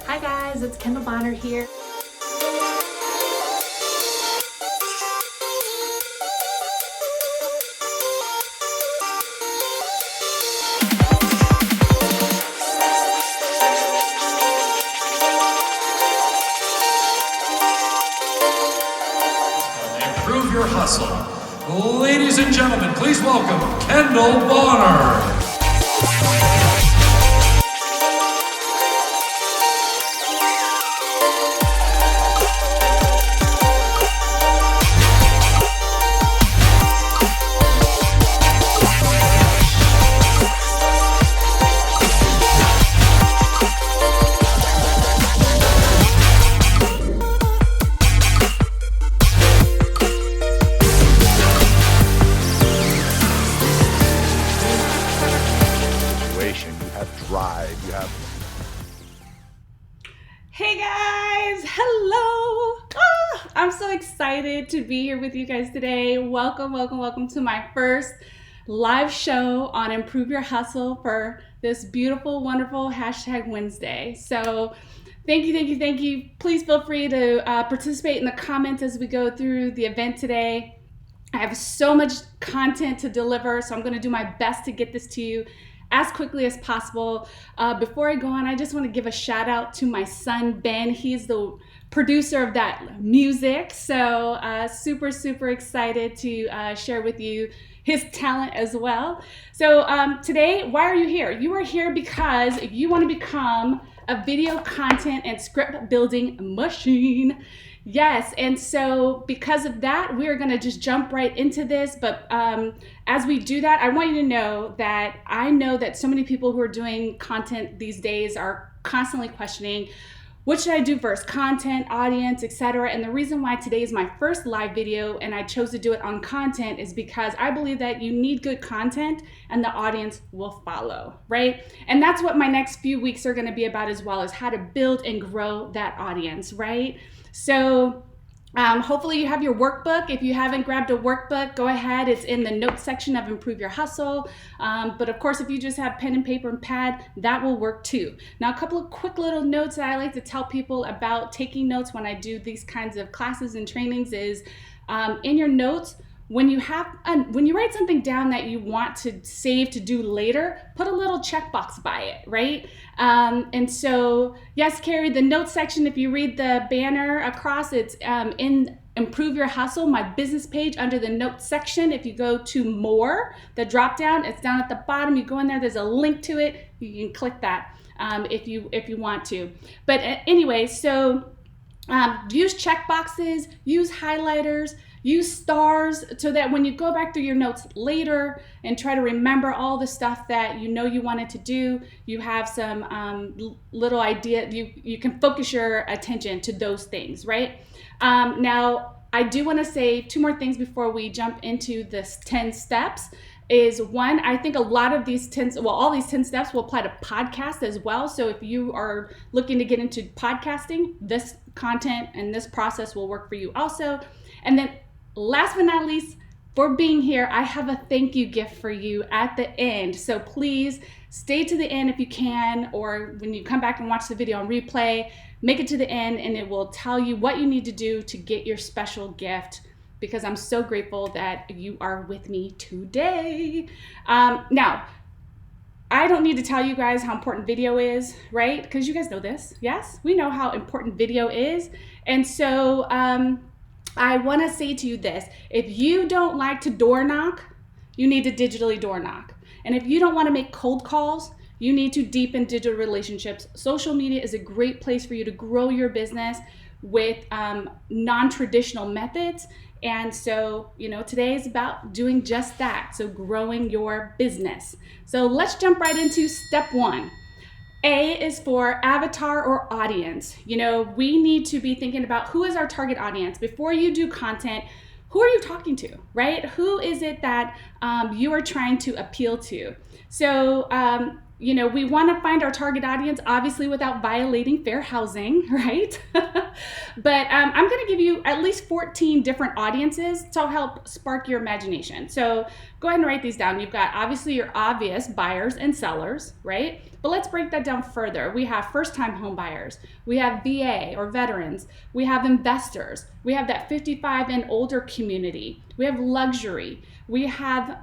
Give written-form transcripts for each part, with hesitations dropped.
Hi guys, it's Kendall Bonner here. Improve your hustle. Ladies and gentlemen, please welcome Kendall Bonner. Hey guys, hello. I'm so excited to be here with you guys today. Welcome to my first live show on Improve Your Hustle for this beautiful, wonderful #Wednesday. So thank you. Please feel free to participate in the comments as we go through the event today. I have so much content to deliver, so I'm going to do my best to get this to you as quickly as possible. Before I go on, I just want to give a shout out to my son, Ben. He's the producer of that music. So super excited to share with you his talent as well. So today, why are you here? You are here because you want to become a video content and script building machine. Yes, and so because of that, we are going to just jump right into this. But as we do that, I want you to know that I know that so many people who are doing content these days are constantly questioning, what should I do first? Content, audience, etc. And the reason why today is my first live video and I chose to do it on content is because I believe that you need good content and the audience will follow, right? And that's what my next few weeks are going to be about as well, is how to build and grow that audience, right? So hopefully you have your workbook. If you haven't grabbed a workbook, go ahead. It's in the notes section of Improve Your Hustle. But of course, if you just have pen and paper and pad, that will work too. Now, a couple of quick little notes that I like to tell people about taking notes when I do these kinds of classes and trainings is in your notes, when you write something down that you want to save to do later, put a little checkbox by it, right? And so, yes, Carrie, the notes section, if you read the banner across, it's in Improve Your Hustle, my business page under the notes section. If you go to more, the drop down, it's down at the bottom. You go in there, there's a link to it. You can click that if you want to. But anyway, so use checkboxes, use highlighters, use stars so that when you go back through your notes later and try to remember all the stuff that you know you wanted to do, you have some little idea, you can focus your attention to those things, right? Now, I do want to say two more things before we jump into this 10 steps. Is one, I think a lot of these all these 10 steps will apply to podcasts as well. So if you are looking to get into podcasting, this content and this process will work for you also. And then last but not least, for being here, I have a thank you gift for you at the end. So please stay to the end if you can, or when you come back and watch the video on replay, make it to the end and it will tell you what you need to do to get your special gift, because I'm so grateful that you are with me today. Now, I don't need to tell you guys how important video is, right? Because you guys know this. Yes, we know how important video is. And so I want to say to you this. If you don't like to door knock, you need to digitally door knock. And if you don't want to make cold calls, you need to deepen digital relationships. Social media is a great place for you to grow your business with non-traditional methods. And so, today is about doing just that. So growing your business. So let's jump right into step one. A is for avatar or audience. We need to be thinking about who is our target audience. Before you do content, who are you talking to, right? Who is it that you are trying to appeal to? So we want to find our target audience, obviously without violating fair housing, right? But I'm going to give you at least 14 different audiences to help spark your imagination. So go ahead and write these down. You've got obviously your obvious buyers and sellers, right? But let's break that down further. We have first-time home buyers. We have VA or veterans. We have investors. We have that 55 and older community. We have luxury. We have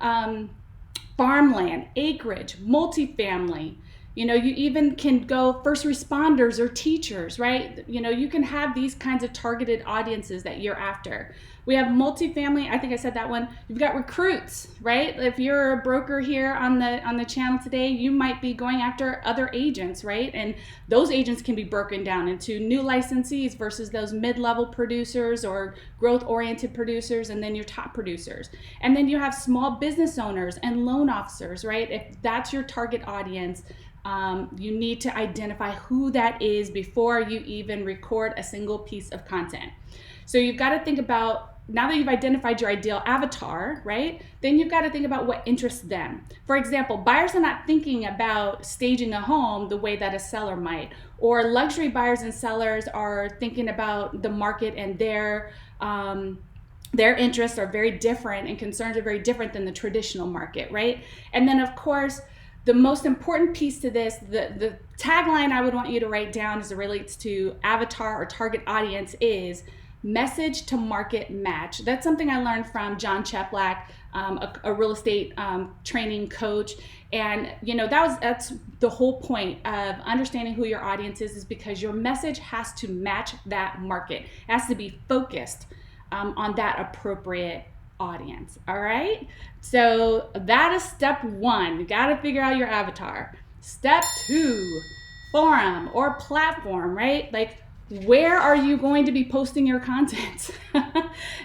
farmland, acreage, multifamily. You even can go first responders or teachers, right? You can have these kinds of targeted audiences that you're after. We have multifamily, I think I said that one. You've got recruits, right? If you're a broker here on the channel today, you might be going after other agents, right? And those agents can be broken down into new licensees versus those mid-level producers or growth-oriented producers, and then your top producers. And then you have small business owners and loan officers, right? If that's your target audience, you need to identify who that is before you even record a single piece of content. So you've got to think about, now that you've identified your ideal avatar, right? Then you've got to think about what interests them. For example, buyers are not thinking about staging a home the way that a seller might, or luxury buyers and sellers are thinking about the market, and their interests are very different and concerns are very different than the traditional market, right? And then of course, the most important piece to this, the tagline I would want you to write down as it relates to avatar or target audience is message to market match. That's something I learned from John Cheplack, a real estate training coach. And that's the whole point of understanding who your audience is because your message has to match that market. It has to be focused on that appropriate audience. All right. So that is step one. You got to figure out your avatar. Step two, forum or platform, right? Like, where are you going to be posting your content?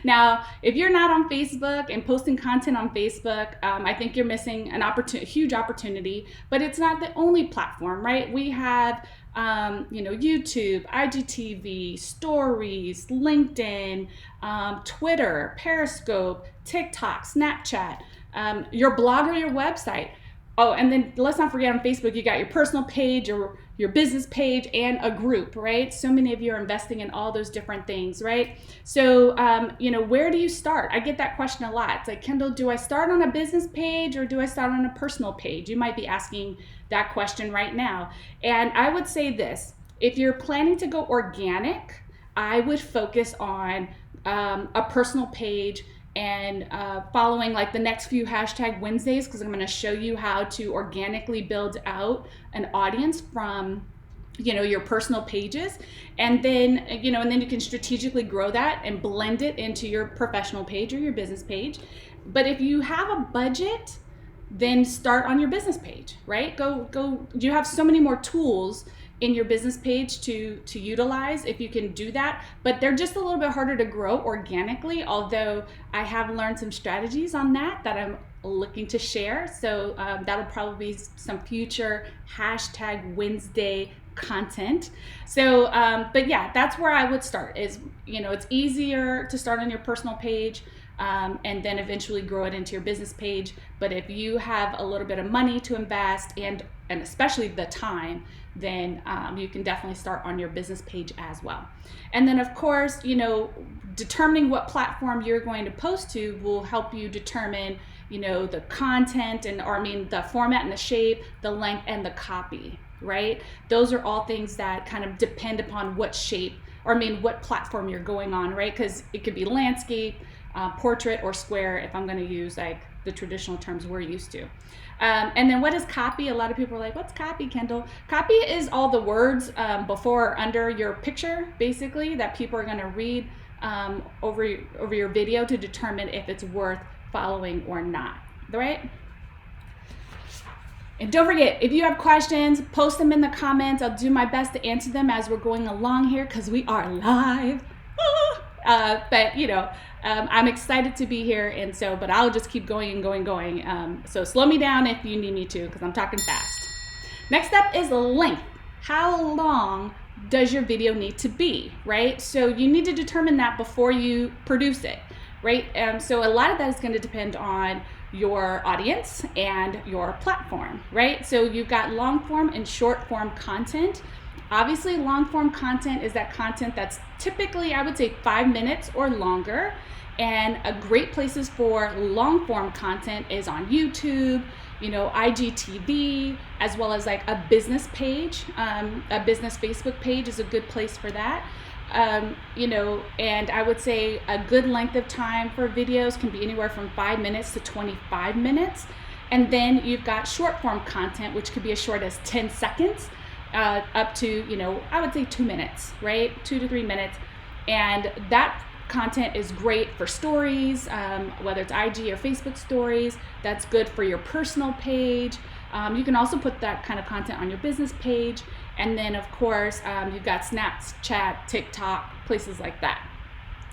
Now, if you're not on Facebook and posting content on Facebook, I think you're missing a huge opportunity, but it's not the only platform, right? We have, YouTube, IGTV, stories, LinkedIn, Twitter, Periscope, TikTok, Snapchat, your blog or your website. Oh, and then let's not forget on Facebook, you got your personal page or your business page and a group, right? So many of you are investing in all those different things, right? So, where do you start? I get that question a lot. It's like, Kendall, do I start on a business page or do I start on a personal page? You might be asking that question right now. And I would say this, if you're planning to go organic, I would focus on a personal page and following like the next few hashtag Wednesdays, because I'm going to show you how to organically build out an audience from your personal pages, and then you can strategically grow that and blend it into your professional page or your business page. But if you have a budget, then start on your business page, right? Go. You have so many more tools in your business page to utilize if you can do that, but they're just a little bit harder to grow organically, although I have learned some strategies on that I'm looking to share. So that'll probably be some future hashtag Wednesday content. So, but yeah, that's where I would start is, it's easier to start on your personal page and then eventually grow it into your business page. But if you have a little bit of money to invest and especially the time, then you can definitely start on your business page as well. And then of course, determining what platform you're going to post to will help you determine, the content the format and the shape, the length and the copy, right? Those are all things that kind of depend upon what shape, what platform you're going on, right? Because it could be landscape, portrait, or square if I'm going to use like the traditional terms we're used to. And then what is copy? A lot of people are like, what's copy, Kendall? Copy is all the words before or under your picture, basically, that people are going to read over your video to determine if it's worth following or not, right? And don't forget, if you have questions, post them in the comments. I'll do my best to answer them as we're going along here because we are live. But I'm excited to be here, and so, but I'll just keep going and going. So slow me down if you need me to, because I'm talking fast. Next up is length. How long does your video need to be, right? So you need to determine that before you produce it, right? So a lot of that is going to depend on your audience and your platform, right? So you've got long form and short form content. Obviously, long form content is that content that's typically, I would say, 5 minutes or longer. And a great places for long form content is on YouTube, IGTV, as well as like a business page. A business Facebook page is a good place for that. And I would say a good length of time for videos can be anywhere from 5 minutes to 25 minutes. And then you've got short form content, which could be as short as 10 seconds up to, I would say 2 minutes, right? 2 to 3 minutes. And that content is great for stories, whether it's IG or Facebook stories. That's good for your personal page. You can also put that kind of content on your business page. And then, of course, you've got Snapchat, TikTok, places like that.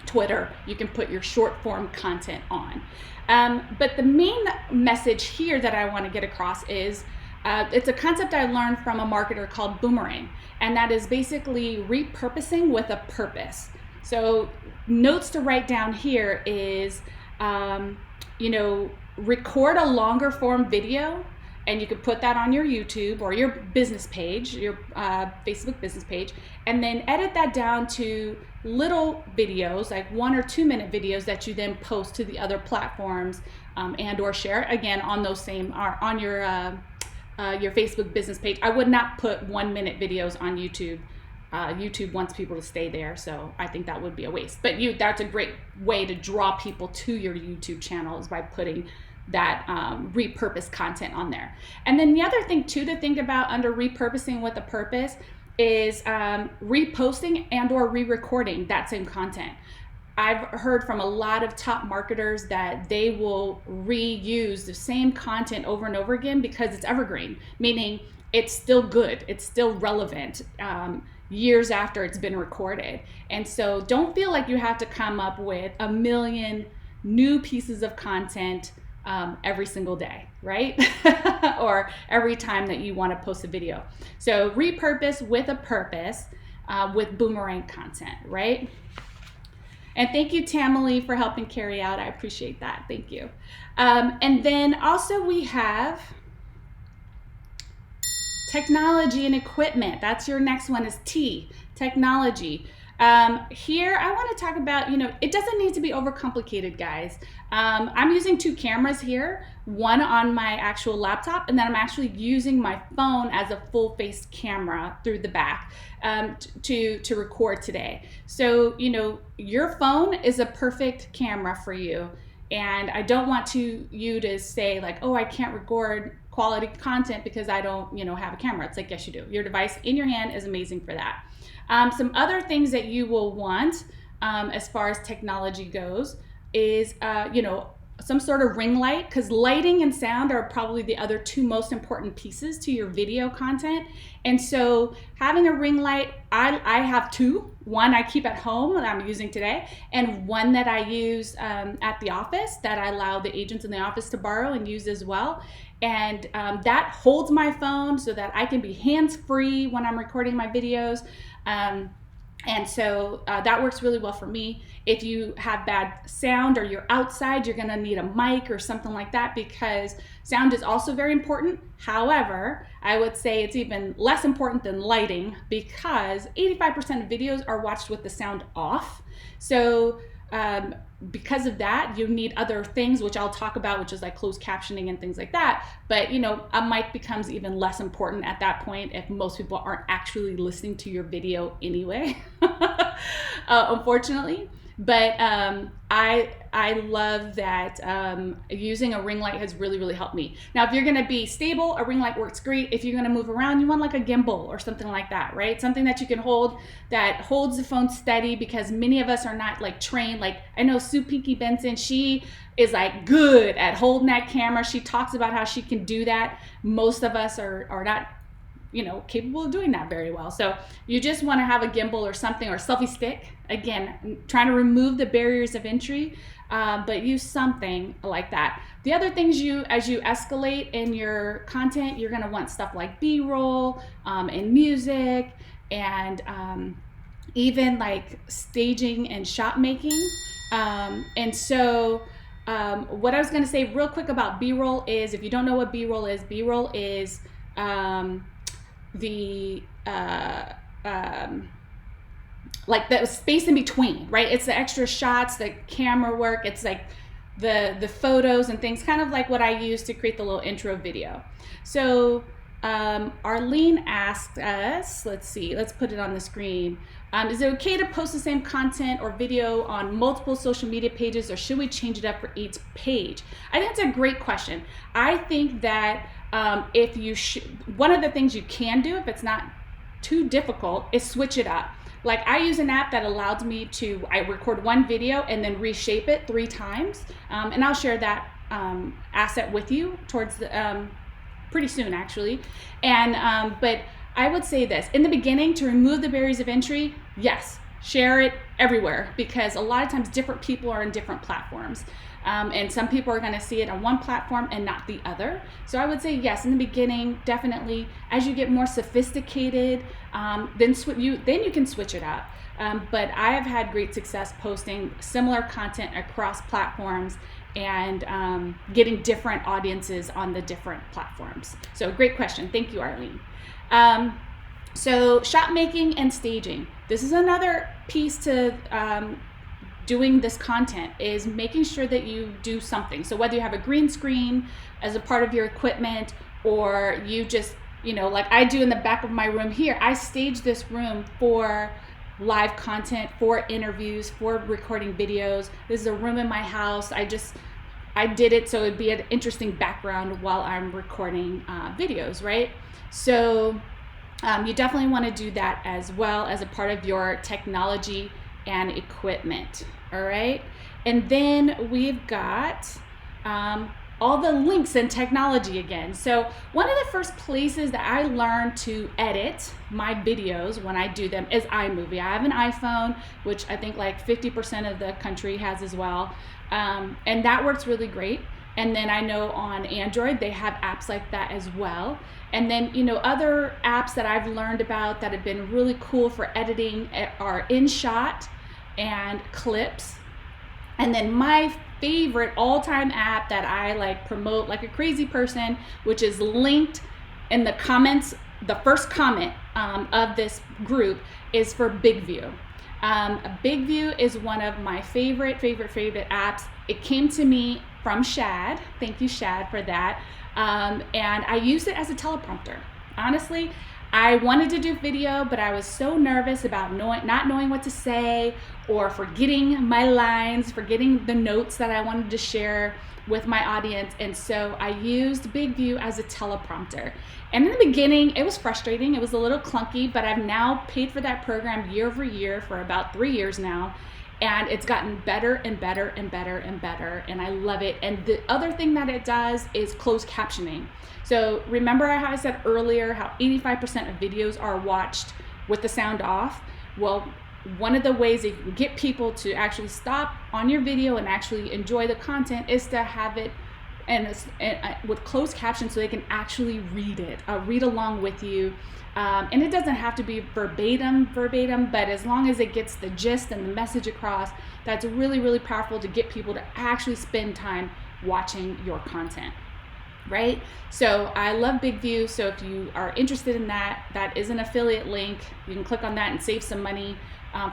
Twitter, you can put your short form content on. But the main message here that I want to get across is it's a concept I learned from a marketer called Boomerang. And that is basically repurposing with a purpose. So notes to write down here is, record a longer form video, and you could put that on your YouTube or your business page, your Facebook business page, and then edit that down to little videos, like 1 or 2 minute videos that you then post to the other platforms and or share again on those same, on your Facebook business page. I would not put 1 minute videos on YouTube. YouTube wants people to stay there, so I think that would be a waste. But that's a great way to draw people to your YouTube channel, is by putting that repurposed content on there. And then the other thing too to think about under repurposing with a purpose is reposting and or re-recording that same content. I've heard from a lot of top marketers that they will reuse the same content over and over again because it's evergreen, meaning it's still good, it's still relevant years after it's been recorded. And so don't feel like you have to come up with a million new pieces of content every single day, right? Or every time that you want to post a video. So repurpose with a purpose with Boomerang content, right? And thank you, Tamily, for helping carry out. I appreciate that. Thank you. And then also we have technology and equipment. That's your next one, is T, technology. Here I want to talk about, it doesn't need to be overcomplicated, guys. I'm using 2 cameras here, one on my actual laptop, and then I'm actually using my phone as a full face camera through the back to record today. So, your phone is a perfect camera for you. And I don't want you to say like, oh, I can't record quality content because I don't, have a camera. It's like, yes, you do. Your device in your hand is amazing for that. Some other things that you will want as far as technology goes is, some sort of ring light, because lighting and sound are probably the other 2 most important pieces to your video content. And so having a ring light, I have 2. One I keep at home that I'm using today, and one that I use at the office that I allow the agents in the office to borrow and use as well. And that holds my phone so that I can be hands-free when I'm recording my videos. And so that works really well for me. If you have bad sound or you're outside, you're gonna need a mic or something like that, because sound is also very important. However, I would say it's even less important than lighting, because 85% of videos are watched with the sound off. So because of that, you need other things, which I'll talk about, which is like closed captioning and things like that. But a mic becomes even less important at that point if most people aren't actually listening to your video anyway, unfortunately. But I love that using a ring light has really, really helped me. Now, if you're gonna be stable, a ring light works great. If you're gonna move around, you want like a gimbal or something like that, right? Something that you can hold, that holds the phone steady, because many of us are not like trained. Like I know Sue Pinky Benson, she is like good at holding that camera. She talks about how she can do that. Most of us are not capable of doing that very well. So you just want to have a gimbal or something, or a selfie stick. Again, trying to remove the barriers of entry, but use something like that. The other things as you escalate in your content, you're going to want stuff like B-roll and music, and even like staging and shot making. And so what I was going to say real quick about B-roll is, if you don't know what B-roll is the like the space in between, right? It's the extra shots, the camera work. It's like the photos and things, kind of like what I use to create the little intro video. So Arlene asked us, let's put it on the screen. Is it okay to post the same content or video on multiple social media pages, or should we change it up for each page? I think it's a great question. I think that one of the things you can do, if it's not too difficult, is switch it up. Like, I use an app that allows me to, I record one video and then reshape it 3 times. And I'll share that asset with you towards the, pretty soon actually. And, but I would say this, in the beginning, to remove the barriers of entry, yes, share it everywhere, because a lot of times different people are in different platforms. And some people are going to see it on one platform and not the other. So I would say yes, in the beginning, definitely. As you get more sophisticated, then you can switch it up. But I have had great success posting similar content across platforms and getting different audiences on the different platforms. So great question. Thank you, Arlene. So shot making and staging. This is another piece to doing this content, is making sure that you do something. So whether you have a green screen as a part of your equipment, or you just, like I do in the back of my room here, I stage this room for live content, for interviews, for recording videos. This is a room in my house. I did it so it'd be an interesting background while I'm recording videos, right? So you definitely want to do that as well as a part of your technology and equipment. All right, and then we've got all the links and technology again. So one of the first places that I learned to edit my videos when I do them is iMovie. I have an iPhone, which I think like 50% of the country has as well, and that works really great. And then I know on Android they have apps like that as well. And then other apps that I've learned about that have been really cool for editing are InShot and Clips. And then my favorite all-time app that I promote like a crazy person, which is linked in the comments, the first comment of this group, is for BigView. BigView is one of my favorite apps. It came to me from Shad. Thank you, Shad, for that. And I use it as a teleprompter. Honestly, I wanted to do video, but I was so nervous about not knowing what to say, or forgetting my lines, forgetting the notes that I wanted to share with my audience. And so I used BigView as a teleprompter. And in the beginning, it was frustrating. It was a little clunky, but I've now paid for that program year over year for about 3 years now. And it's gotten better and better and better and better, and I love it. And the other thing that it does is closed captioning. So remember how I said earlier how 85% of videos are watched with the sound off? Well, one of the ways that you can get people to actually stop on your video and actually enjoy the content is to have it with closed captions, so they can actually read it, read along with you. And it doesn't have to be verbatim, but as long as it gets the gist and the message across, that's really, really powerful to get people to actually spend time watching your content, right? So I love BigView. So if you are interested in that, that is an affiliate link. You can click on that and save some money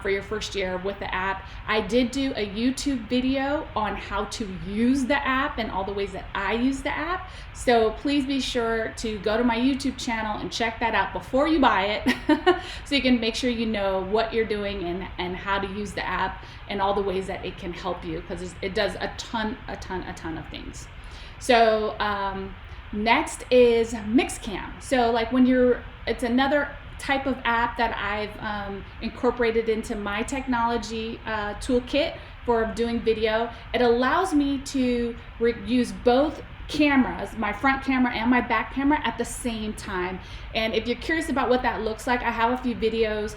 for your first year with the app. I did do a YouTube video on how to use the app and all the ways that I use the app. So please be sure to go to my YouTube channel and check that out before you buy it so you can make sure you know what you're doing and how to use the app and all the ways that it can help you, because it does a ton of things. So next is Mixcam. So it's another type of app that I've incorporated into my technology toolkit for doing video. It allows me to use both cameras, my front camera and my back camera at the same time. And if you're curious about what that looks like, I have a few videos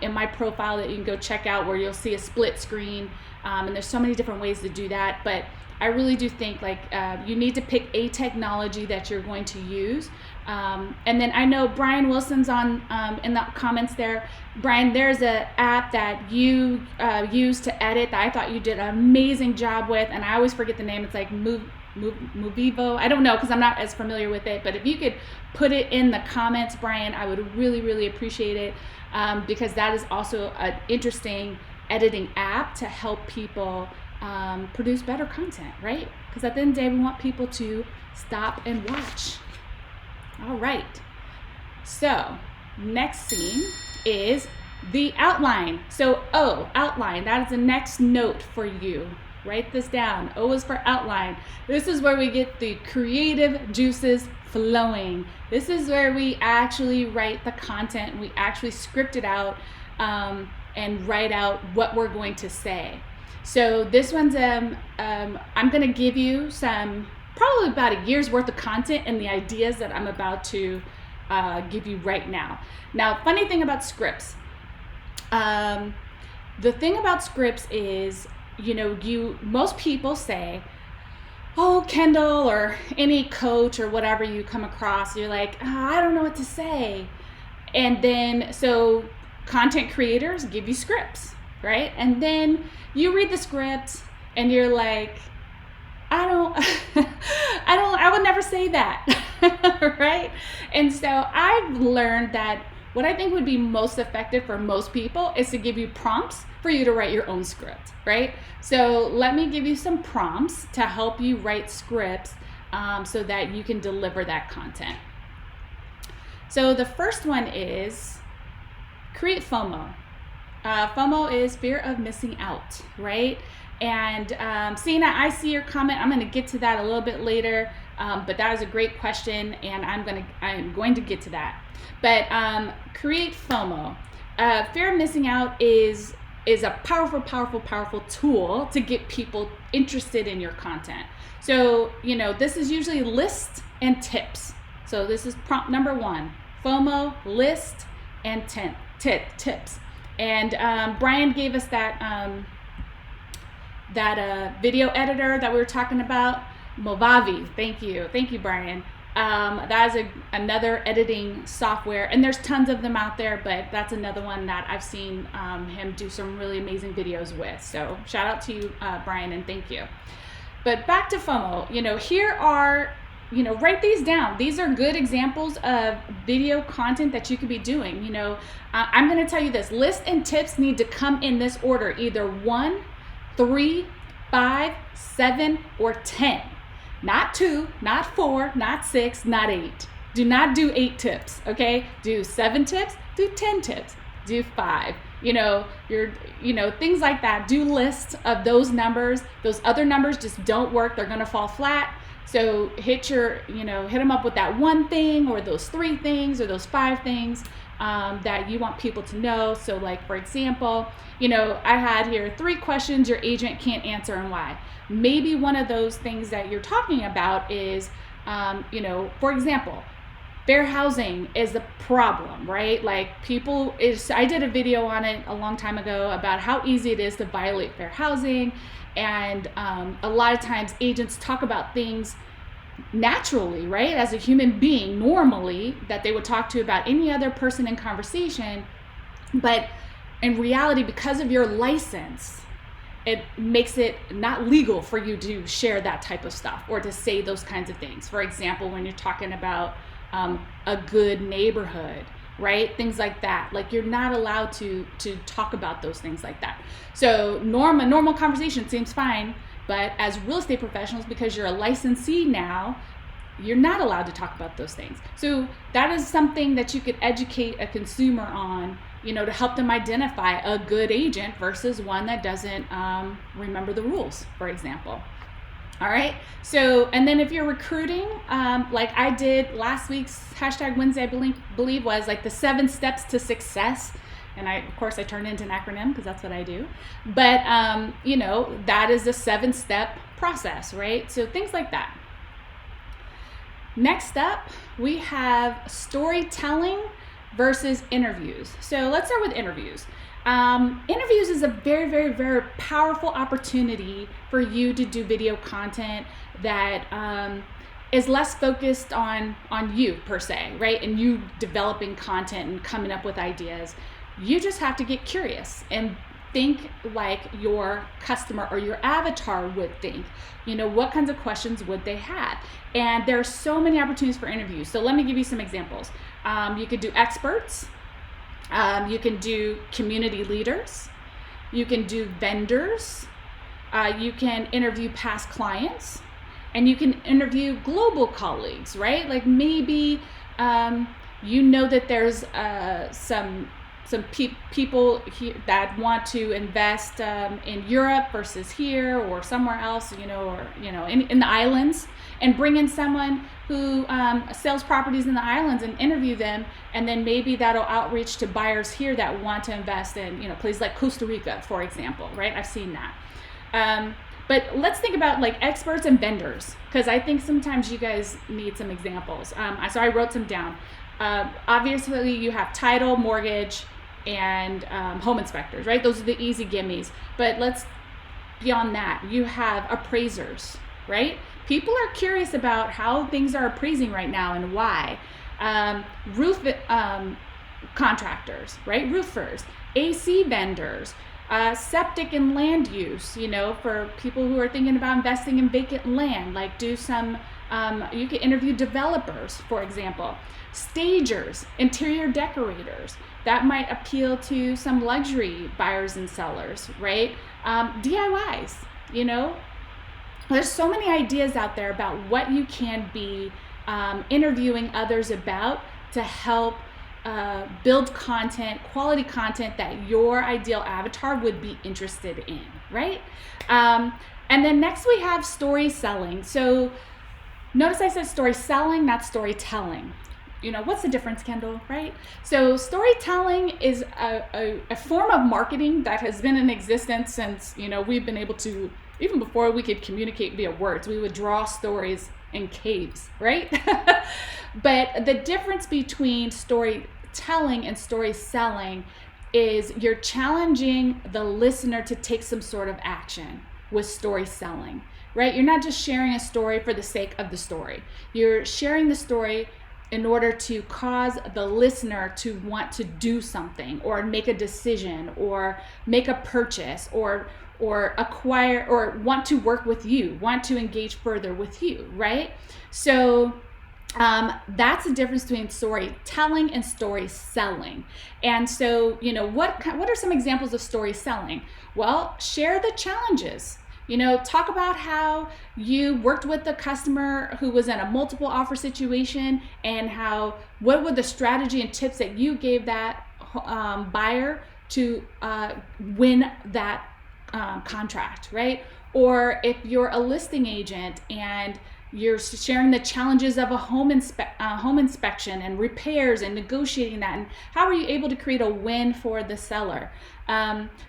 in my profile that you can go check out where you'll see a split screen. And there's so many different ways to do that. But I really do think like you need to pick a technology that you're going to use. And then I know Brian Wilson's on in the comments there. Brian, there's an app that you use to edit that I thought you did an amazing job with, and I always forget the name. It's like Movivo. I don't know because I'm not as familiar with it, but if you could put it in the comments, Brian, I would really, really appreciate it, because that is also an interesting editing app to help people produce better content, right? Because at the end of the day, we want people to stop and watch. All right, so next scene is the outline. So outline, that is the next note for you. Write this down. O is for outline. This is where we get the creative juices flowing. This is where we actually write the content. We actually script it out and write out what we're going to say. So this one's I'm going to give you some, probably about a year's worth of content and the ideas that I'm about to give you right now. Now, funny thing about scripts. The thing about scripts is, you know, most people say, oh, Kendall, or any coach or whatever you come across, you're like, I don't know what to say. And then, so content creators give you scripts, right? And then you read the script and you're like, I would never say that, right? And so I've learned that what I think would be most effective for most people is to give you prompts for you to write your own script, right? So let me give you some prompts to help you write scripts so that you can deliver that content. So the first one is create FOMO. FOMO is fear of missing out, right? And Sina, I see your comment. I'm going to get to that a little bit later, but that is a great question, and I'm going to get to that. But create FOMO. Fear of missing out is a powerful tool to get people interested in your content. So, you know, this is usually list and tips. So this is prompt number 1, FOMO, list, and tips. And Brian gave us that video editor that we were talking about, Movavi. Thank you, Brian. That is another editing software, and there's tons of them out there, but that's another one that I've seen him do some really amazing videos with. So shout out to you, Brian, and thank you. But back to FOMO, you know, here are, you know, write these down. These are good examples of video content that you could be doing. You know, I'm going to tell you this, list and tips need to come in this order, either 1, 3, 5, 7, or 10. Not 2, not 4, not 6, not 8. Do not do 8 tips, okay? Do 7 tips, do 10 tips, do 5. You know, things like that. Do lists of those numbers. Those other numbers just don't work. They're gonna fall flat. So hit them up with that one thing, or those 3 things, or those 5 things that you want people to know. So like, for example, you know, I had here 3 questions your agent can't answer and why. Maybe one of those things that you're talking about is, you know, for example, fair housing is a problem, right? Like I did a video on it a long time ago about how easy it is to violate fair housing. And a lot of times agents talk about things naturally, right? As a human being, normally, that they would talk to about any other person in conversation. But in reality, because of your license, it makes it not legal for you to share that type of stuff or to say those kinds of things. For example, when you're talking about a good neighborhood, right? Things like that. Like, you're not allowed to talk about those things like that. So a normal conversation seems fine, but as real estate professionals, because you're a licensee now, you're not allowed to talk about those things. So that is something that you could educate a consumer on, you know, to help them identify a good agent versus one that doesn't remember the rules, for example. All right. So, and then if you're recruiting, like I did last week's hashtag Wednesday, I believe was like the 7 steps to success. And of course I turned it into an acronym because that's what I do. But, you know, that is a 7-step process, right? So things like that. Next up, we have storytelling versus interviews. So let's start with interviews. Interviews is a very, very, very powerful opportunity for you to do video content that is less focused on you per se, right? And you developing content and coming up with ideas. You just have to get curious and think like your customer or your avatar would think. What kinds of questions would they have? And there are so many opportunities for interviews. So let me give you some examples. You could do experts. You can do community leaders. You can do vendors. You can interview past clients. And you can interview global colleagues, right? Like maybe that there's some people here that want to invest in Europe versus here or somewhere else, in the islands, and bring in someone who sells properties in the islands and interview them, and then maybe that'll outreach to buyers here that want to invest in places like Costa Rica, for example, right? I've seen that. But let's think about like experts and vendors, because I think sometimes you guys need some examples. So I wrote some down. Obviously, you have title, mortgage, and home inspectors, right? Those are the easy gimmies. But let's beyond that, you have appraisers, right? People are curious about how things are appraising right now and why. Roof contractors, right? Roofers, AC vendors. Septic and land use, for people who are thinking about investing in vacant land, like do some, you can interview developers, for example, stagers, interior decorators, that might appeal to some luxury buyers and sellers, right? DIYs, there's so many ideas out there about what you can be interviewing others about to help build content, quality content that your ideal avatar would be interested in, right? And then next we have story selling. So notice I said story selling, not storytelling. What's the difference, Kendall, right? So storytelling is a form of marketing that has been in existence since, we've been able to, even before we could communicate via words, we would draw stories in caves, right? But the difference between storytelling and story selling is you're challenging the listener to take some sort of action with story selling, right? You're not just sharing a story for the sake of the story. You're sharing the story in order to cause the listener to want to do something or make a decision or make a purchase or acquire or want to work with you, want to engage further with you, right? So that's the difference between storytelling and story selling. And so, what are some examples of story selling? Well, share the challenges. Talk about how you worked with the customer who was in a multiple offer situation and what were the strategy and tips that you gave that buyer to win that contract, right? Or if you're a listing agent and you're sharing the challenges of a home inspection and repairs and negotiating that, and how are you able to create a win for the seller?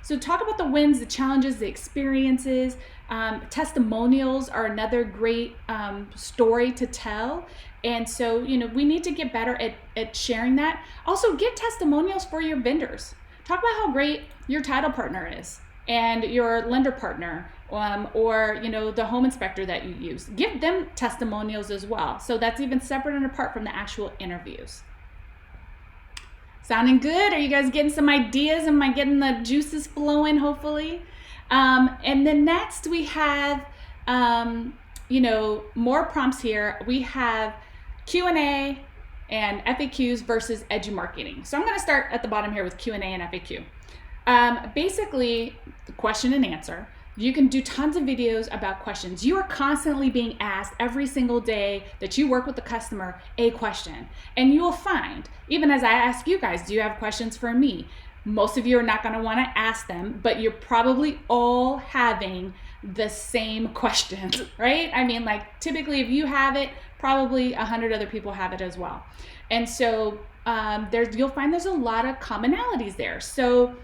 So talk about the wins, the challenges, the experiences. Testimonials are another great story to tell. And so, we need to get better at sharing that. Also, get testimonials for your vendors. Talk about how great your title partner is and your lender partner, or the home inspector that you use. Give them testimonials as well. So that's even separate and apart from the actual interviews. Sounding good? Are you guys getting some ideas? Am I getting the juices flowing, hopefully? And then next we have, more prompts here. We have Q&A and FAQs versus edu marketing. So I'm going to start at the bottom here with Q&A and FAQ. Basically, the question and answer. You can do tons of videos about questions. You are constantly being asked every single day that you work with the customer a question. And you will find, even as I ask you guys, do you have questions for me? Most of you are not going to want to ask them, but you're probably all having the same questions, right? I mean, like typically if you have it, probably 100 other people have it as well. And so you'll find there's a lot of commonalities there. So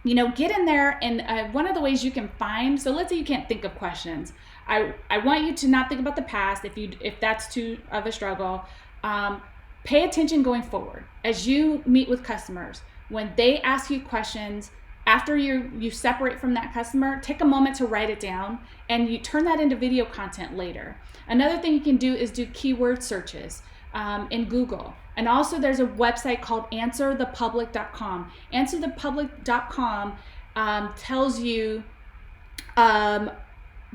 get in there, and one of the ways you can find, so let's say you can't think of questions, I want you to not think about the past if that's too of a struggle. Pay attention going forward as you meet with customers. When they ask you questions, after you separate from that customer, take a moment to write it down, and you turn that into video content later. Another thing you can do is do keyword searches in Google. And also there's a website called answerthepublic.com. Answerthepublic.com tells you,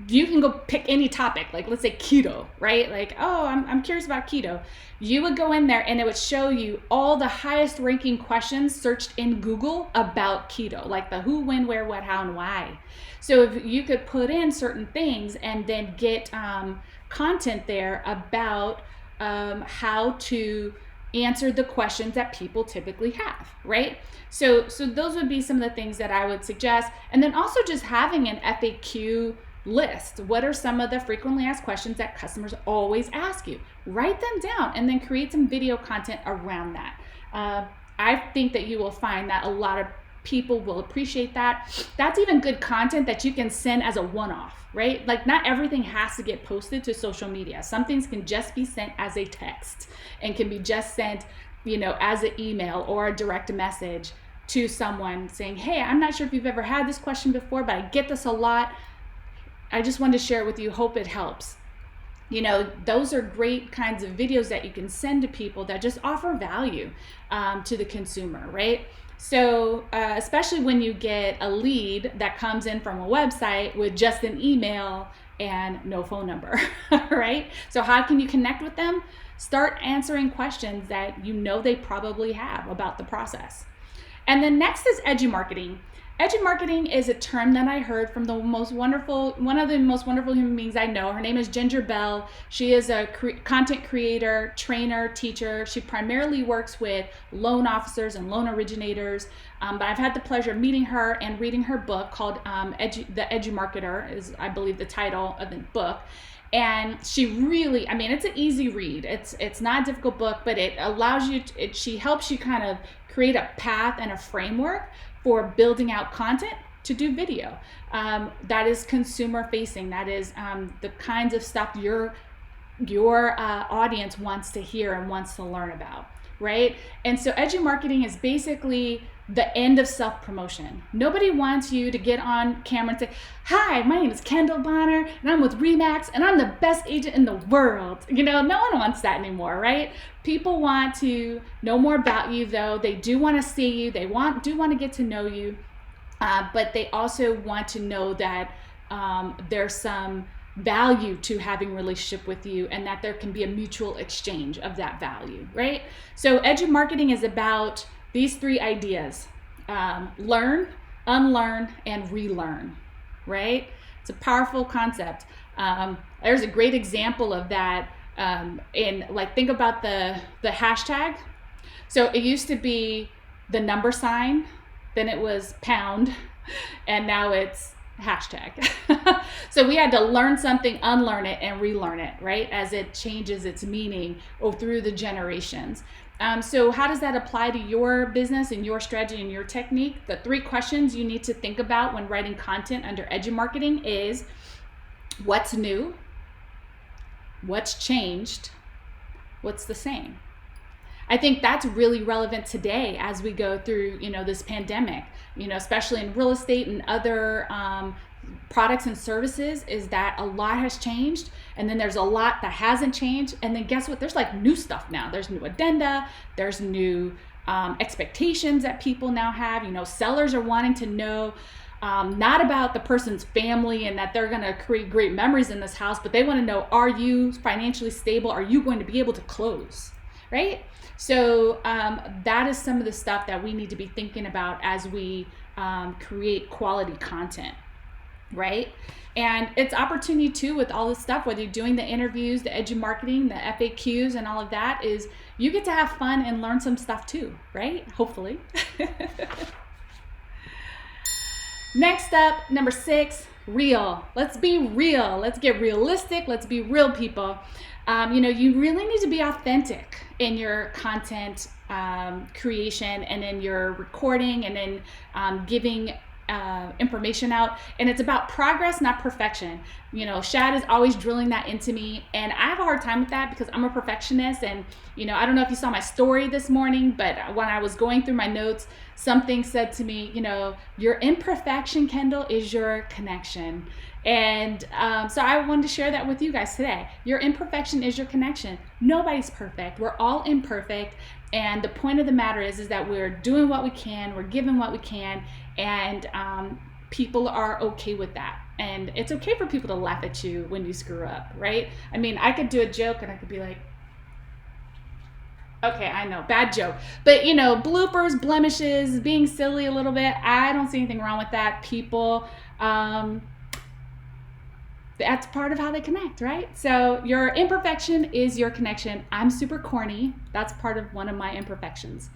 you can go pick any topic, like let's say keto, right? Like, oh, I'm curious about keto. You would go in there and it would show you all the highest ranking questions searched in Google about keto, like the who, when, where, what, how, and why. So if you could put in certain things and then get content there about how to answer the questions that people typically have, right? So those would be some of the things that I would suggest. And then also just having an FAQ list. What are some of the frequently asked questions that customers always ask you? Write them down and then create some video content around that. I think that you will find that a lot of people will appreciate that. That's even good content that you can send as a one-off, right? Like not everything has to get posted to social media. Some things can just be sent as a text and can be just sent, as an email or a direct message to someone saying, hey, I'm not sure if you've ever had this question before, but I get this a lot. I just wanted to share it with you. Hope it helps. Those are great kinds of videos that you can send to people that just offer value to the consumer, right? So especially when you get a lead that comes in from a website with just an email and no phone number, right? So how can you connect with them? Start answering questions that they probably have about the process. And then next is edu-marketing. Edu-marketing is a term that I heard from one of the most wonderful human beings I know. Her name is Ginger Bell. She is a content creator, trainer, teacher. She primarily works with loan officers and loan originators. But I've had the pleasure of meeting her and reading her book called The Edu-Marketer is, I believe, the title of the book. And she really, it's an easy read. It's not a difficult book, but it allows you, she helps you kind of create a path and a framework for building out content to do video. That is consumer facing. That is the kinds of stuff your audience wants to hear and wants to learn about, right? And so edu-marketing is basically the end of self-promotion. Nobody wants you to get on camera and say, hi, my name is Kendall Bonner and I'm with RE/MAX and I'm the best agent in the world. No one wants that anymore, right? People want to know more about you though. They do want to see you. They do want to get to know you. But they also want to know that there's some value to having a relationship with you and that there can be a mutual exchange of that value, right? So edu-marketing is about these three ideas: learn, unlearn, and relearn, right? It's a powerful concept. There's a great example of that think about the hashtag. So it used to be the number sign, then it was pound, and now it's hashtag. So we had to learn something, unlearn it, and relearn it, right? As it changes its meaning through the generations. So how does that apply to your business and your strategy and your technique? The three questions you need to think about when writing content under edu-marketing is: what's new? What's changed? What's the same? I think that's really relevant today as we go through, this pandemic, especially in real estate and other products and services, is that a lot has changed. And then there's a lot that hasn't changed. And then guess what? There's new stuff now. There's new addenda. There's new expectations that people now have. Sellers are wanting to know not about the person's family and that they're going to create great memories in this house, but they want to know, are you financially stable? Are you going to be able to close? Right? So that is some of the stuff that we need to be thinking about as we create quality content, right? And it's opportunity too with all this stuff, whether you're doing the interviews, the edu-marketing, the FAQs, and all of that, is you get to have fun and learn some stuff too, right? Hopefully. Next up, number 6, real. Let's be real. Let's get realistic. Let's be real, people. You really need to be authentic in your content creation and in your recording and in giving information out, and it's about progress, not perfection. You know, Shad is always drilling that into me, and I have a hard time with that because I'm a perfectionist. And you know, I don't know if you saw my story this morning, but when I was going through my notes, something said to me, you know, your imperfection, Kendall, is your connection. And so I wanted to share that with you guys today. Your imperfection is your connection. Nobody's perfect. We're all imperfect. And the point of the matter is that we're doing what we can, we're giving what we can, and people are okay with that. And it's okay for people to laugh at you when you screw up, right? I mean, I could do a joke and I could be like, okay, I know, bad joke. But you know, bloopers, blemishes, being silly a little bit, I don't see anything wrong with that. People, that's part of how they connect, right? So your imperfection is your connection. I'm super corny. That's part of one of my imperfections.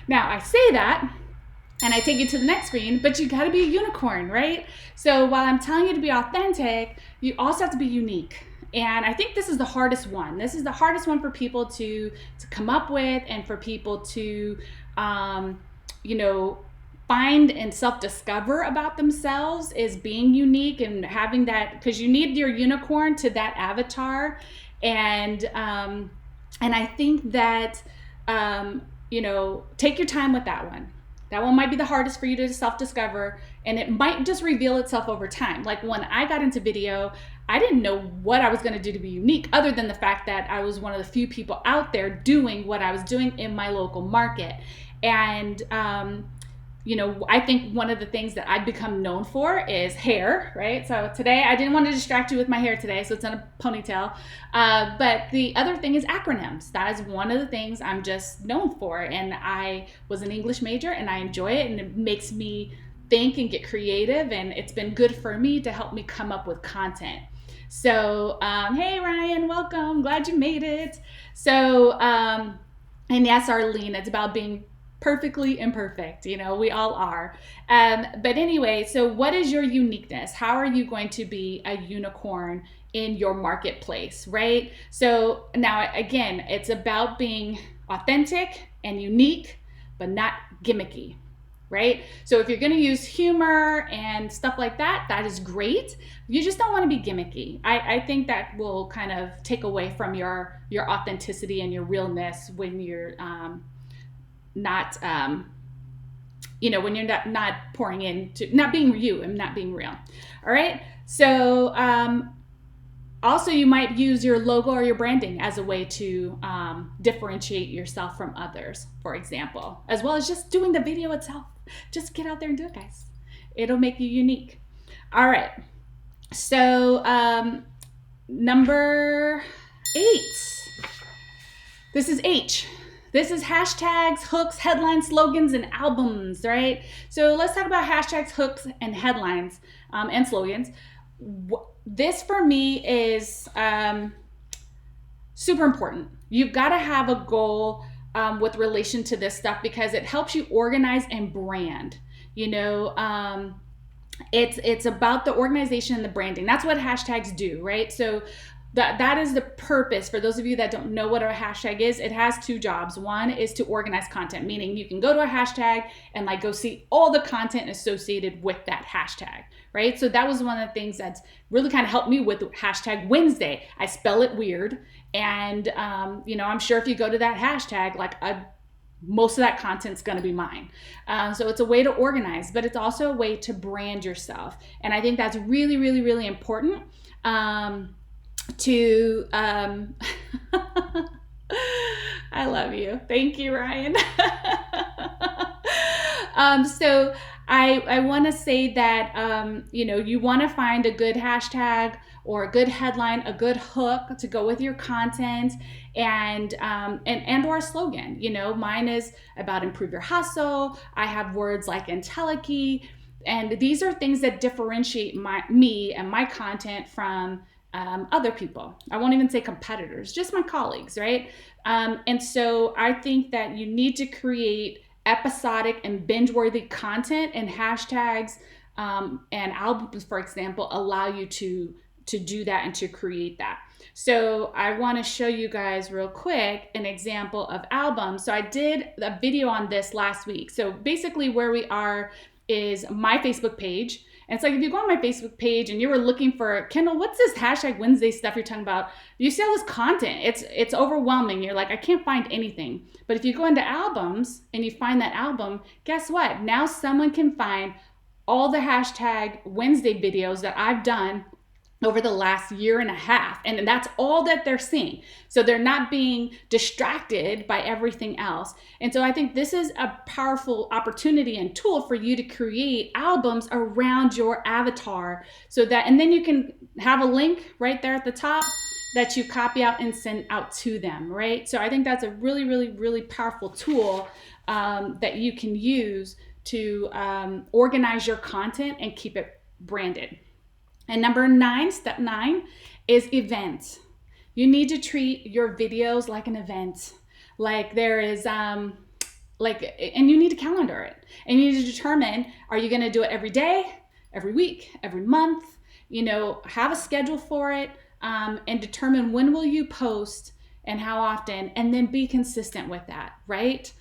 Now, I say that, and I take you to the next screen, but you gotta be a unicorn, right? So while I'm telling you to be authentic, you also have to be unique. And I think this is the hardest one. This is the hardest one for people to come up with, and for people to, you know, find and self-discover about themselves, is being unique and having that, because you need your unicorn to that avatar. And I think that, you know, take your time with that one. That one might be the hardest for you to self-discover, and it might just reveal itself over time. Like when I got into video, I didn't know what I was going to do to be unique, other than the fact that I was one of the few people out there doing what I was doing in my local market. And you know, I think one of the things that I've become known for is hair, right? So today, I didn't want to distract you with my hair today, so it's in a ponytail. But the other thing is acronyms. That is one of the things I'm just known for. And I was an English major, and I enjoy it, and it makes me think and get creative. And it's been good for me to help me come up with content. So, hey Ryan, welcome. Glad you made it. So, and yes, Arlene, it's about being perfectly imperfect. You know, we all are. But anyway, so what is your uniqueness? How are you going to be a unicorn in your marketplace, right? So now, again, it's about being authentic and unique, but not gimmicky, right? So if you're going to use humor and stuff like that, that is great. You just don't want to be gimmicky. I think that will kind of take away from your authenticity and your realness when you're not, you know, when you're not pouring into, not being you and not being real. All right. So also, you might use your logo or your branding as a way to differentiate yourself from others, for example, as well as just doing the video itself. Just get out there and do it, guys. It'll make you unique. All right. So number 8. This is H. This is hashtags, hooks, headlines, slogans, and albums, right? So let's talk about hashtags, hooks, and headlines and slogans. This for me is super important. You've got to have a goal with relation to this stuff, because it helps you organize and brand. You know, it's about the organization and the branding. That's what hashtags do, right? So that is the purpose. For those of you that don't know what a hashtag is, it has 2 jobs. One is to organize content, meaning you can go to a hashtag and like go see all the content associated with that hashtag, right? So that was one of the things that's really kind of helped me with hashtag Wednesday. I spell it weird. And, you know, I'm sure if you go to that hashtag, like most of that content's going to be mine. So it's a way to organize, but it's also a way to brand yourself. And I think that's really, really, really important. I love you. Thank you, Ryan. So I want to say that, you know, you want to find a good hashtag or a good headline, a good hook to go with your content, and or a slogan. You know, mine is about improve your hustle. I have words like IntelliKey, and these are things that differentiate me and my content from other people. I won't even say competitors, just my colleagues, right? And so I think that you need to create episodic and binge-worthy content, and hashtags and albums, for example, allow you to do that and to create that. So I want to show you guys real quick an example of albums. So I did a video on this last week. So basically where we are is my Facebook page. And it's like, if you go on my Facebook page and you were looking for, Kendall, what's this hashtag Wednesday stuff you're talking about? You see all this content. It's overwhelming. You're like, I can't find anything. But if you go into albums and you find that album, guess what? Now someone can find all the hashtag Wednesday videos that I've done over the last year and a half. And that's all that they're seeing. So they're not being distracted by everything else. And so I think this is a powerful opportunity and tool for you to create albums around your avatar, so that, and then you can have a link right there at the top that you copy out and send out to them, right? So I think that's a really, really, really powerful tool that you can use to organize your content and keep it branded. And number 9, step 9, is events. You need to treat your videos like an event. Like there is, and you need to calendar it. And you need to determine, are you gonna do it every day, every week, every month? Have a schedule for it, and determine when will you post and how often, and then be consistent with that, right?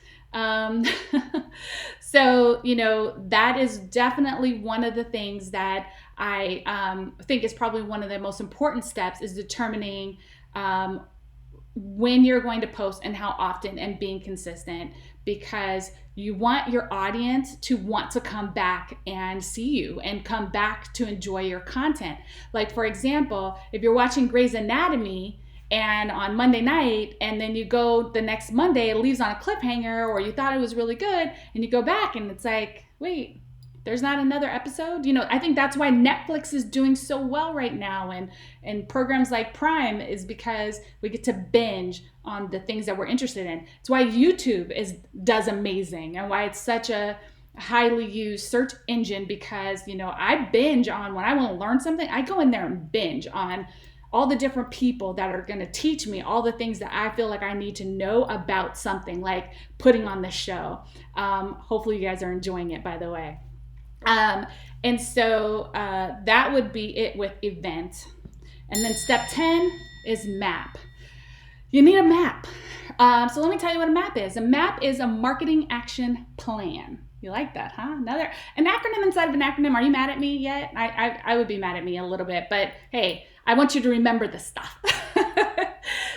So, that is definitely one of the things that I think is probably one of the most important steps, is determining when you're going to post and how often, and being consistent, because you want your audience to want to come back and see you and come back to enjoy your content. Like, for example, if you're watching Grey's Anatomy and on Monday night, and then you go the next Monday, it leaves on a cliffhanger, or you thought it was really good, and you go back and it's like, wait, there's not another episode. I think that's why Netflix is doing so well right now, and programs like Prime, is because we get to binge on the things that we're interested in. It's why YouTube does amazing, and why it's such a highly used search engine, because I binge on, when I want to learn something, I go in there and binge on all the different people that are going to teach me all the things that I feel like I need to know about something, like putting on this show. Hopefully you guys are enjoying it, by the way. And so that would be it with event. And then step 10 is map. You need a map. So let me tell you what a map is. A map is a marketing action plan. You like that, huh? An acronym inside of an acronym. Are you mad at me yet? I would be mad at me a little bit, but hey, I want you to remember this stuff.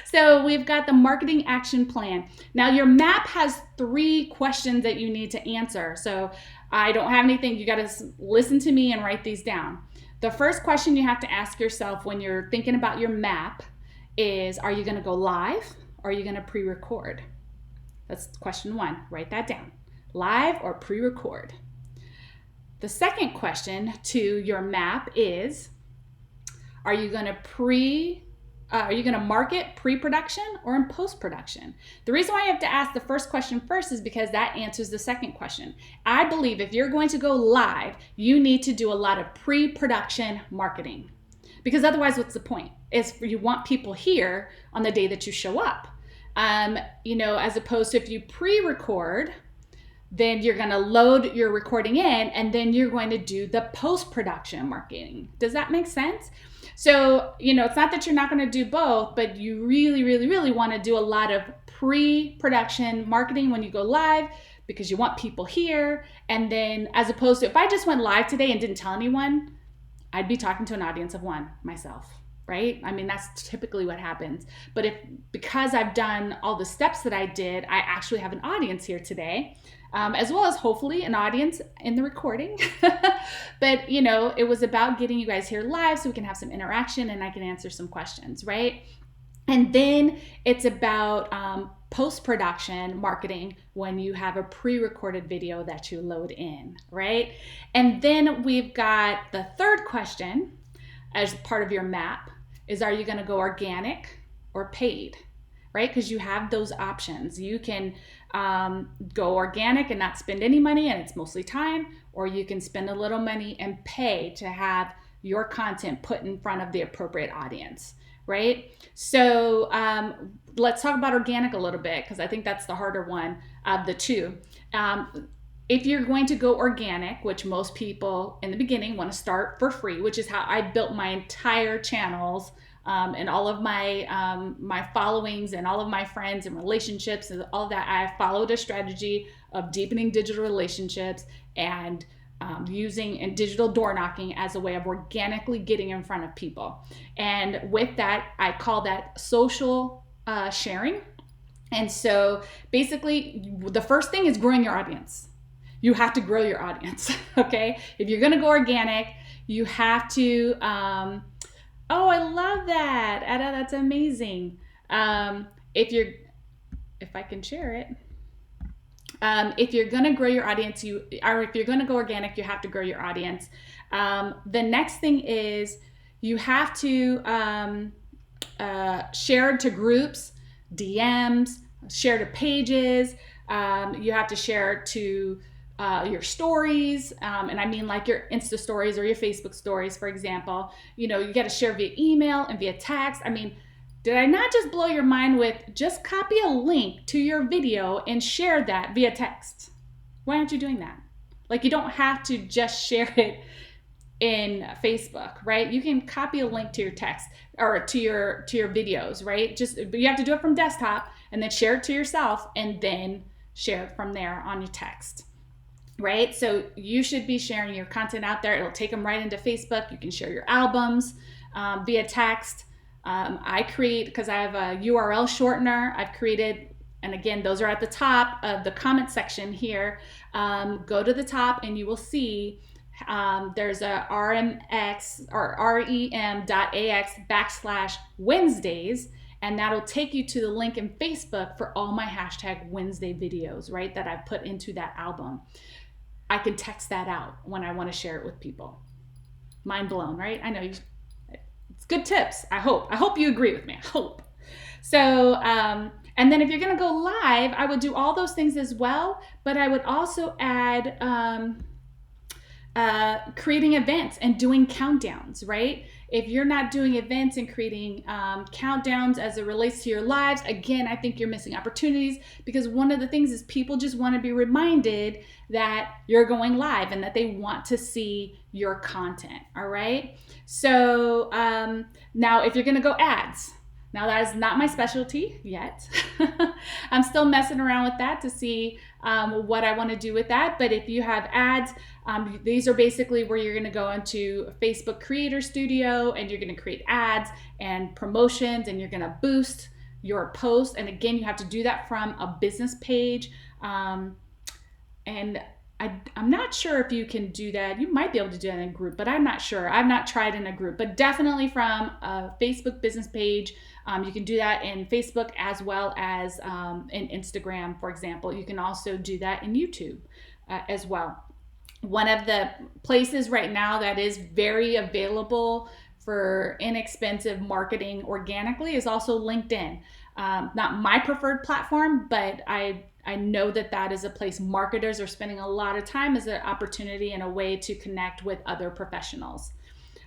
So we've got the marketing action plan. Now your map has 3 questions that you need to answer. So I don't have anything. You got to listen to me and write these down. The first question you have to ask yourself when you're thinking about your map is, are you going to go live, or are you going to pre-record? That's question 1. Write that down. Live or pre-record. The second question to your map is, are you going to market pre-production or in post-production? The reason why you have to ask the first question first is because that answers the second question. I believe if you're going to go live, you need to do a lot of pre-production marketing, because otherwise, what's the point? You want people here on the day that you show up. As opposed to if you pre-record, then you're going to load your recording in, and then you're going to do the post-production marketing. Does that make sense? So, it's not that you're not going to do both, but you really, really, really want to do a lot of pre-production marketing when you go live, because you want people here. And then, as opposed to, if I just went live today and didn't tell anyone, I'd be talking to an audience of 1 myself, right? I mean, that's typically what happens. But because I've done all the steps that I did, I actually have an audience here today. As well as hopefully an audience in the recording. But, it was about getting you guys here live so we can have some interaction and I can answer some questions, right? And then it's about post-production marketing when you have a pre-recorded video that you load in, right? And then we've got the third question as part of your map is, are you going to go organic or paid? Right? Because you have those options. You can go organic and not spend any money, and it's mostly time, or you can spend a little money and pay to have your content put in front of the appropriate audience, right? So let's talk about organic a little bit, because I think that's the harder one of the two. If you're going to go organic, which most people in the beginning want to start for free, which is how I built my entire channels, and all of my my followings and all of my friends and relationships and all of that. I followed a strategy of deepening digital relationships and using and digital door knocking as a way of organically getting in front of people. And with that, I call that social sharing. And so basically, the first thing is growing your audience. You have to grow your audience, okay? If you're gonna go organic, you have to, oh, I love that. Ada, that's amazing. If I can share it. If you're going to grow your audience, if you're going to go organic, you have to grow your audience. The next thing is you have to share to groups, DMs, share to pages. You have to share to your stories, and I mean like your Insta stories or your Facebook stories, for example. You got to share via email and via text. I mean, did I not just blow your mind with just copy a link to your video and share that via text? Why aren't you doing that? Like, you don't have to just share it in Facebook, right? You can copy a link to your text or to your videos, right? But you have to do it from desktop and then share it to yourself and then share it from there on your text, right? So you should be sharing your content out there. It'll take them right into Facebook. You can share your albums via text. I create, because I have a URL shortener, I've created, and again, those are at the top of the comment section here. Go to the top and you will see there's a RMX or rem.ax/Wednesdays, and that'll take you to the link in Facebook for all my #Wednesday videos, right, that I've put into that album. I can text that out when I want to share it with people. Mind blown, right? I know it's good tips. I hope you agree with me. I hope. So, and then if you're going to go live, I would do all those things as well, but I would also add creating events and doing countdowns, right? If you're not doing events and creating countdowns as it relates to your lives, again, I think you're missing opportunities, because one of the things is people just want to be reminded that you're going live and that they want to see your content, all right? So now if you're going to go ads, now that is not my specialty yet. I'm still messing around with that to see what I want to do with that. But if you have ads, these are basically where you're going to go into Facebook Creator Studio and you're going to create ads and promotions, and you're going to boost your post. And again, you have to do that from a business page. And I'm not sure if you can do that. You might be able to do that in a group, but I'm not sure. I've not tried in a group, but definitely from a Facebook business page. You can do that in Facebook as well as in Instagram, for example. You can also do that in YouTube as well. One of the places right now that is very available for inexpensive marketing organically is also LinkedIn. Not my preferred platform, but I know that is a place marketers are spending a lot of time as an opportunity and a way to connect with other professionals.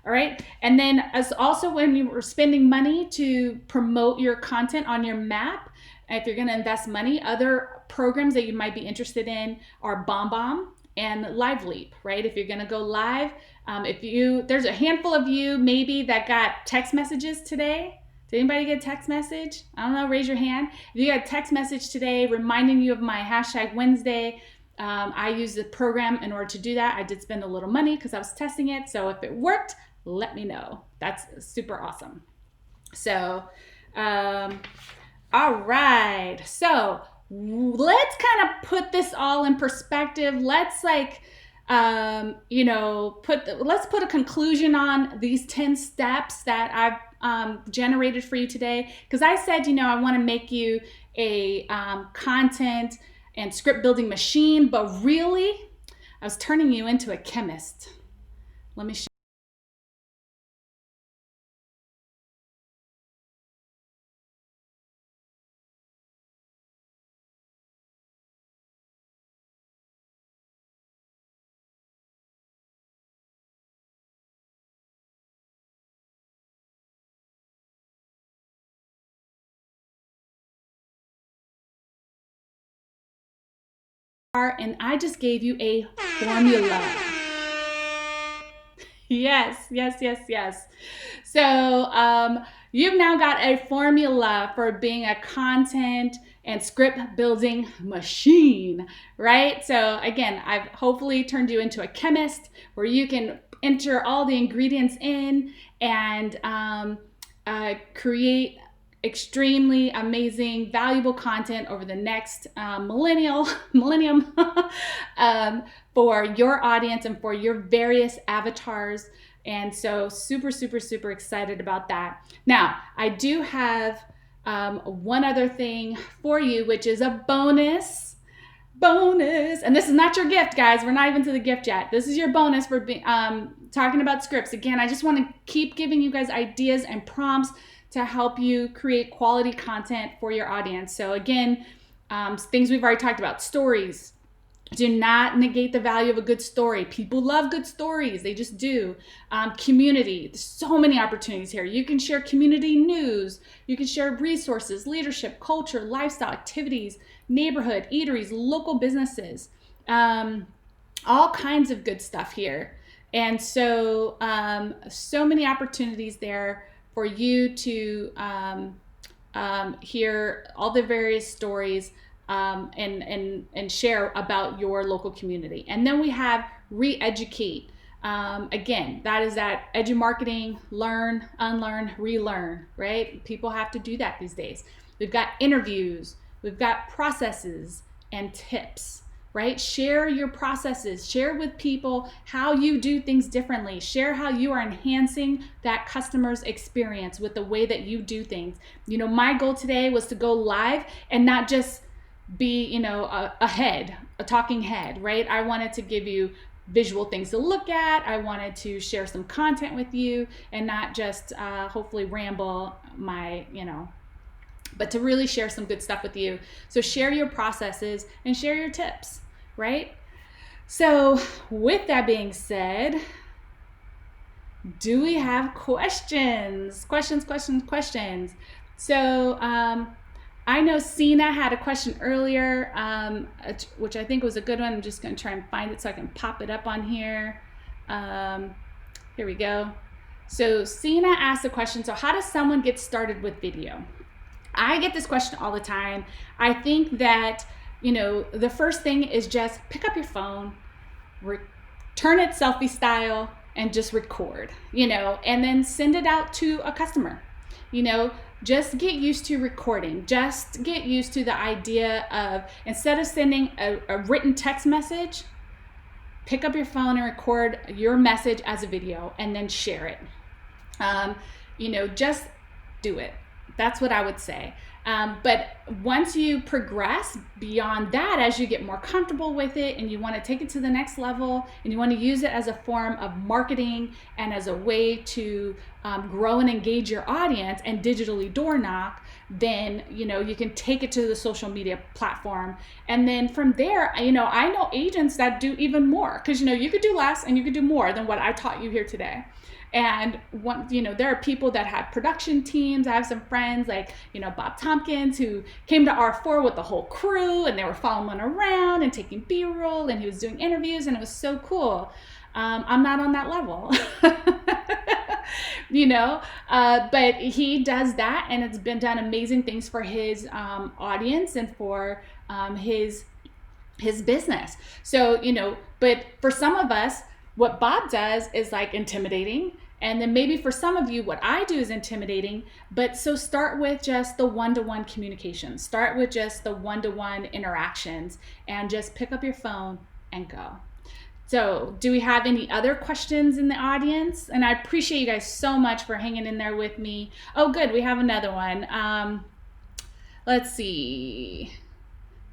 All right. And then as also when you were spending money to promote your content on your map, if you're going to invest money, other programs that you might be interested in are BombBomb and LiveLeap, right? If you're going to go live, there's a handful of you maybe that got text messages today. Did anybody get a text message? I don't know, raise your hand. If you got a text message today reminding you of my #Wednesday, I use the program in order to do that. I did spend a little money because I was testing it. So if it worked, let me know. That's super awesome. So, all right. So let's kind of put this all in perspective. Let's let's put a conclusion on these 10 steps that I've generated for you today. Because I said, I want to make you a content and script building machine, but really, I was turning you into a chemist. Let me show. And I just gave you a formula. Yes. So you've now got a formula for being a content and script building machine, right? So again, I've hopefully turned you into a chemist where you can enter all the ingredients in and create extremely amazing, valuable content over the next millennium for your audience and for your various avatars. And so super, super, super excited about that. Now, I do have one other thing for you, which is a bonus. And this is not your gift, guys. We're not even to the gift yet. This is your bonus for talking about scripts. Again, I just want to keep giving you guys ideas and prompts to help you create quality content for your audience. So again, things we've already talked about, stories. Do not negate the value of a good story. People love good stories. They just do. Community. There's so many opportunities here. You can share community news. You can share resources, leadership, culture, lifestyle, activities, neighborhood, eateries, local businesses. All kinds of good stuff here. And so, so many opportunities there for you to hear all the various stories and share about your local community. And then we have re-educate. Again, that is that edu marketing, learn, unlearn, relearn, right? People have to do that these days. We've got interviews, we've got processes and tips, right? Share your processes, share with people how you do things differently, share how you are enhancing that customer's experience with the way that you do things. You know, my goal today was to go live and not just be, you know, a talking head, right? I wanted to give you visual things to look at. I wanted to share some content with you and not just hopefully ramble but to really share some good stuff with you. So share your processes and share your tips, right? So with that being said, do we have questions? Questions. So I know Sina had a question earlier, which I think was a good one. I'm just going to try and find it so I can pop it up on here. Here we go. So Sina asked a question. So how does someone get started with video? I get this question all the time. I think that, you know, the first thing is just pick up your phone, turn it selfie style, and just record, you know, and then send it out to a customer. You know, just get used to recording. Just get used to the idea of, instead of sending a written text message, pick up your phone and record your message as a video and then share it. You know, just do it. That's what I would say. But once you progress beyond that, as you get more comfortable with it and you want to take it to the next level and you want to use it as a form of marketing and as a way to grow and engage your audience and digitally door knock, then, you know, you can take it to the social media platform. And then from there, you know, I know agents that do even more, because, you know, you could do less and you could do more than what I taught you here today. And you know, there are people that have production teams. I have some friends like, you know, Bob Tompkins, who came to R4 with the whole crew and they were following around and taking B-roll and he was doing interviews and it was so cool. I'm not on that level, you know, but he does that and it's been done amazing things for his audience and for his business. So, you know, but for some of us, what Bob does is like intimidating. And then maybe for some of you, what I do is intimidating. But so start with just the one-to-one communication. Start with just the one-to-one interactions and just pick up your phone and go. So do we have any other questions in the audience? And I appreciate you guys so much for hanging in there with me. Oh, good. We have another one. Let's see.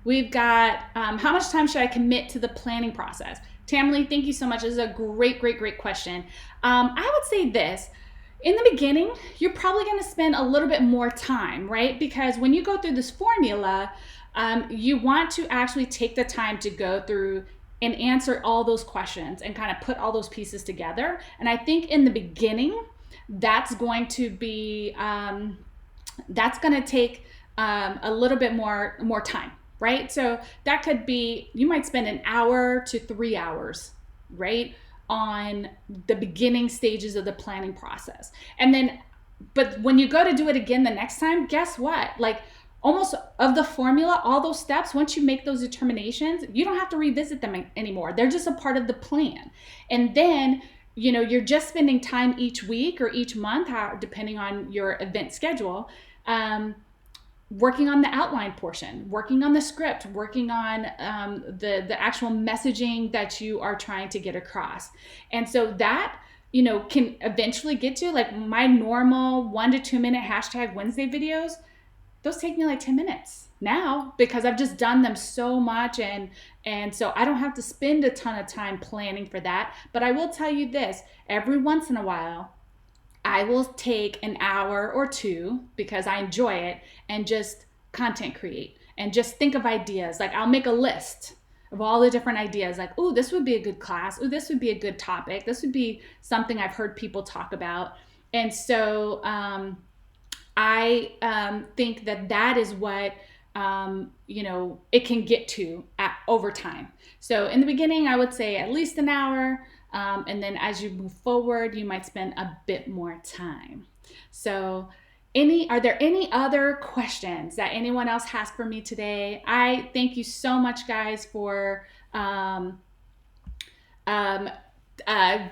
We've got, how much time should I commit to the planning process? Tammy, thank you so much. This is a great question. I would say this. In the beginning, you're probably going to spend a little bit more time, right? Because when you go through this formula, you want to actually take the time to go through and answer all those questions and kind of put all those pieces together. And I think in the beginning, that's going to be, that's going to take a little bit more time. Right? So that could be, you might spend an hour to 3 hours, right, on the beginning stages of the planning process. And then, but when you go to do it again the next time, guess what? Like almost of the formula, all those steps, once you make those determinations, you don't have to revisit them anymore. They're just a part of the plan. And then, you know, you're just spending time each week or each month, depending on your event schedule, working on the outline portion, working on the script, working on the actual messaging that you are trying to get across. And so that, you know, can eventually get to like my normal 1 to 2 minute hashtag Wednesday videos. Those take me like 10 minutes now because I've just done them so much. And so I don't have to spend a ton of time planning for that. But I will tell you this, every once in a while, I will take an hour or two because I enjoy it and just content create and just think of ideas. Like I'll make a list of all the different ideas. Like, oh, this would be a good class. Oh, this would be a good topic. This would be something I've heard people talk about. And so I think that is what, you know, it can get to over time. So in the beginning, I would say at least an hour. And then as you move forward, you might spend a bit more time. So are there any other questions that anyone else has for me today? I thank you so much, guys, for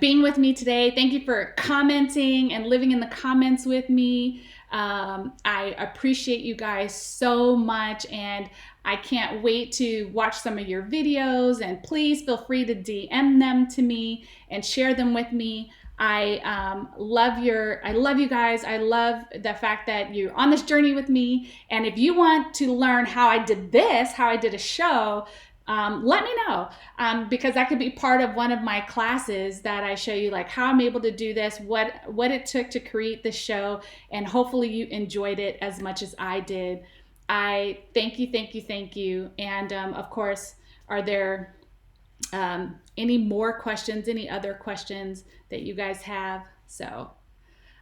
being with me today. Thank you for commenting and living in the comments with me. I appreciate you guys so much, and I can't wait to watch some of your videos, and please feel free to DM them to me and share them with me. I love you guys. I love the fact that you're on this journey with me. And if you want to learn how I did a show, let me know, because that could be part of one of my classes that I show you, like how I'm able to do this, what it took to create the show, and hopefully you enjoyed it as much as I did. I thank you. And of course, are there any more questions, any other questions that you guys have? So,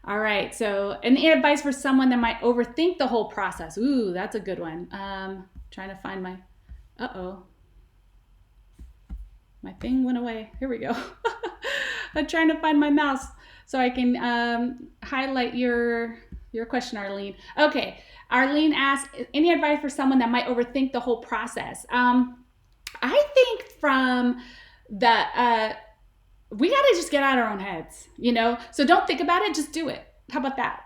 all right. So, any advice for someone that might overthink the whole process? Ooh, that's a good one. Trying to find my, my thing went away. Here we go. I'm trying to find my mouse so I can highlight your question, Arlene. Okay, Arlene asked, any advice for someone that might overthink the whole process? I think from the, we got to just get out of our own heads, you know? So don't think about it, just do it. How about that?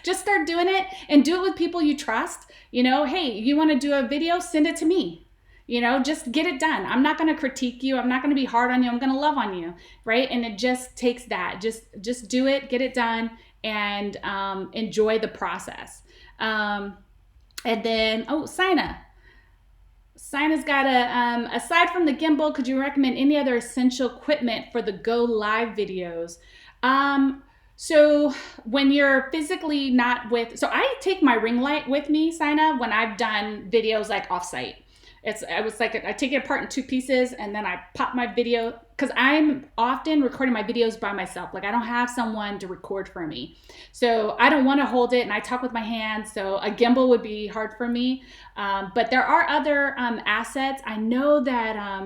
Just start doing it and do it with people you trust. You know, hey, you want to do a video? Send it to me. You know, just get it done. I'm not going to critique you. I'm not going to be hard on you. I'm going to love on you, right? And it just takes that. Just do it, get it done, and enjoy the process. And then, Sina's got aside from the gimbal, could you recommend any other essential equipment for the go live videos? So when you're physically not so I take my ring light with me, Sina, when I've done videos like offsite. I take it apart in 2 pieces and then I pop my video, because I'm often recording my videos by myself. Like I don't have someone to record for me. So I don't want to hold it and I talk with my hands. So a gimbal would be hard for me. But there are other assets. I know that,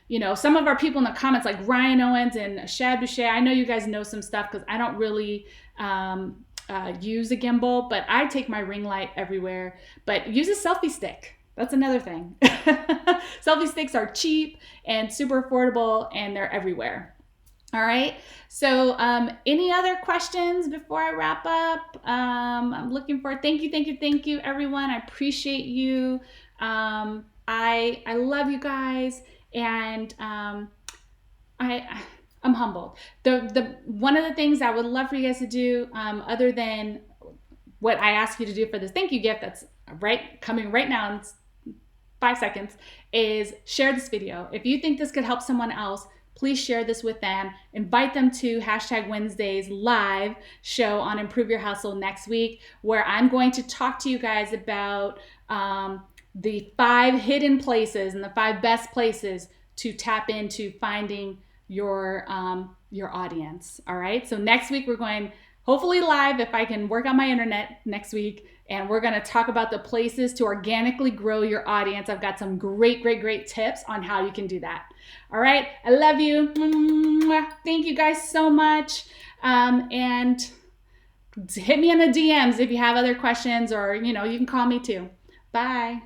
you know, some of our people in the comments like Ryan Owens and Shad Boucher, I know you guys know some stuff because I don't really use a gimbal, but I take my ring light everywhere. But use a selfie stick. That's another thing. Selfie sticks are cheap and super affordable, and they're everywhere. All right. So any other questions before I wrap up? I'm looking for, thank you, everyone. I appreciate you. I love you guys, and I'm humbled. The one of the things I would love for you guys to do, other than what I ask you to do for this thank you gift that's coming right now in 5 seconds, is share this video. If you think this could help someone else, please share this with them. Invite them to #Wednesday's live show on Improve Your Hustle next week, where I'm going to talk to you guys about the 5 hidden places and the 5 best places to tap into finding your audience. All right. So next week we're going hopefully live, if I can work on my internet next week, and we're going to talk about the places to organically grow your audience. I've got some great tips on how you can do that. All right. I love you. Thank you guys so much. And hit me in the DMs if you have other questions, or, you can call me too. Bye.